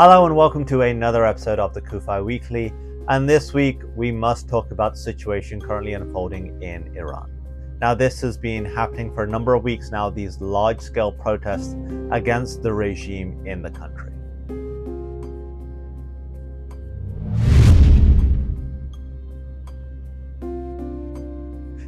Hello and welcome to another episode of the CUFI Weekly, and this week we must talk about the situation currently unfolding in Iran. Now, this has been happening for a number of weeks now, these large-scale protests against the regime in the country.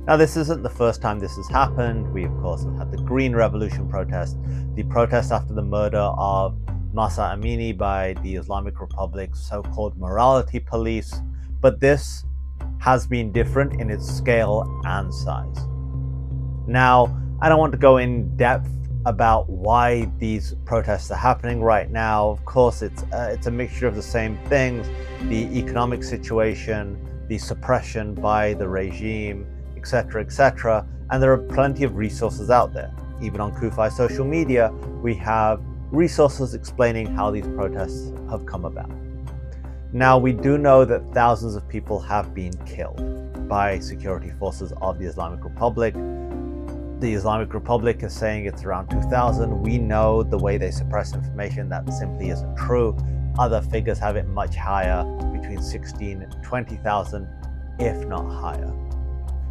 Now, this isn't the first time this has happened. We, of course, have had the Green Revolution protest, the protest after the murder of Mahsa Amini by the Islamic Republic's so-called morality police, but this has been different in its scale and size. Now, I don't want to go in depth about why these protests are happening right now. Of course, it's a mixture of the same things: the economic situation, the suppression by the regime, etc., etc. And there are plenty of resources out there. Even on CUFI social media, we have resources explaining how these protests have come about. Now, we do know that thousands of people have been killed by security forces of the Islamic Republic. The Islamic Republic is saying it's around 2,000. We know the way they suppress information that simply isn't true. Other figures have it much higher, between 16,000 and 20,000, if not higher.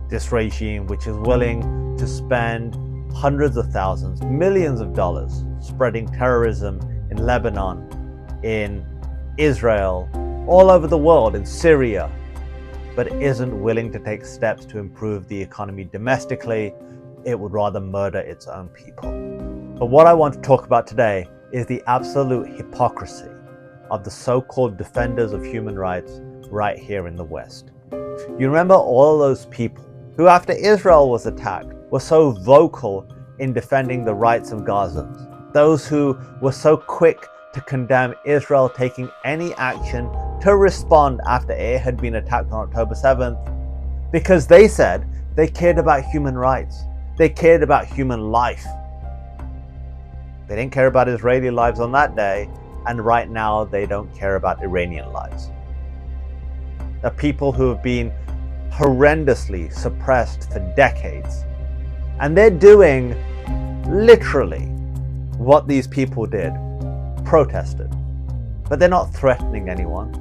This regime, which is willing to spend hundreds of thousands, millions of dollars spreading terrorism in Lebanon, in Israel, all over the world, in Syria, but isn't willing to take steps to improve the economy domestically. It would rather murder its own people. But what I want to talk about today is the absolute hypocrisy of the so-called defenders of human rights right here in the West. You remember all those people who, after Israel was attacked, were so vocal in defending the rights of Gazans. Those who were so quick to condemn Israel taking any action to respond after it had been attacked on October 7th, because they said they cared about human rights. They cared about human life. They didn't care about Israeli lives on that day, and right now they don't care about Iranian lives. The people who have been horrendously suppressed for decades. And they're doing literally what these people did, protested. But they're not threatening anyone.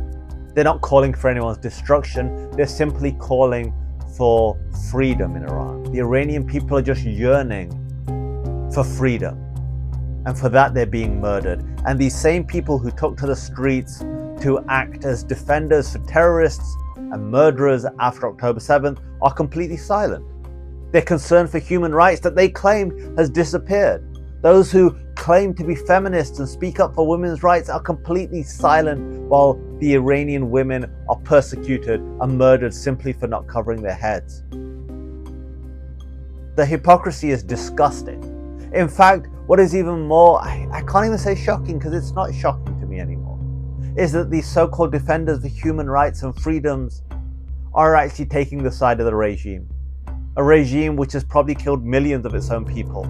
They're not calling for anyone's destruction. They're simply calling for freedom in Iran. The Iranian people are just yearning for freedom. And for that, they're being murdered. And these same people who took to the streets to act as defenders for terrorists and murderers after October 7th are completely silent. Their concern for human rights that they claimed has disappeared. Those who claim to be feminists and speak up for women's rights are completely silent while the Iranian women are persecuted and murdered simply for not covering their heads. The hypocrisy is disgusting. In fact, what is even more, I can't even say shocking because it's not shocking to me anymore, is that these so-called defenders of human rights and freedoms are actually taking the side of the regime. A regime which has probably killed millions of its own people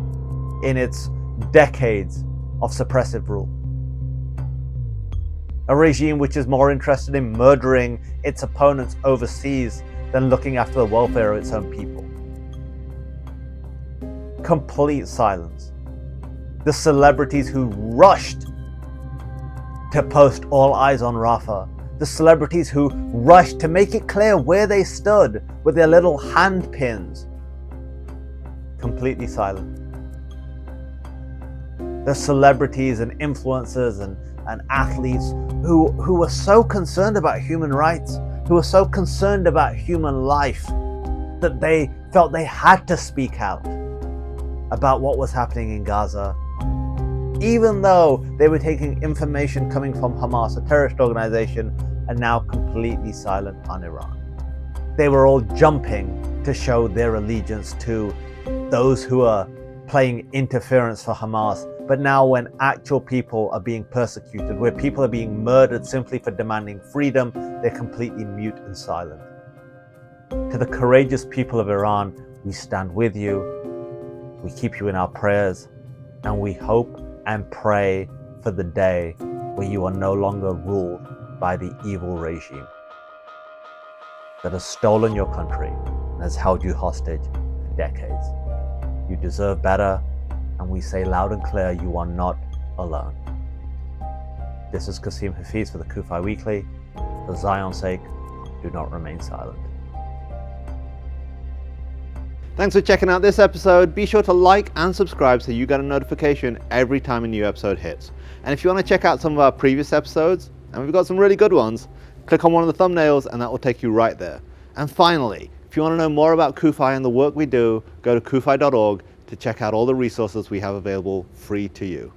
in its decades of suppressive rule. A regime which is more interested in murdering its opponents overseas than looking after the welfare of its own people. Complete silence. The celebrities who rushed to post "All eyes on Rafah," the celebrities who rushed to make it clear where they stood with their little hand pins, completely silent. The celebrities and influencers and athletes who were so concerned about human rights, who were so concerned about human life, that they felt they had to speak out about what was happening in Gaza, even though they were taking information coming from Hamas, a terrorist organization, and now completely silent on Iran. They were all jumping to show their allegiance to those who are playing interference for Hamas. But now when actual people are being persecuted, where people are being murdered simply for demanding freedom, they're completely mute and silent. To the courageous people of Iran, we stand with you, we keep you in our prayers, and we hope and pray for the day where you are no longer ruled by the evil regime that has stolen your country and has held you hostage for decades. You deserve better, and we say loud and clear, you are not alone. This is Qasim Hafiz for the CUFI Weekly. For Zion's sake, do not remain silent. Thanks for checking out this episode. Be sure to like and subscribe so you get a notification every time a new episode hits. And if you want to check out some of our previous episodes, and we've got some really good ones, click on one of the thumbnails and that will take you right there. And finally, if you want to know more about CUFI and the work we do, go to cufi.org to check out all the resources we have available free to you.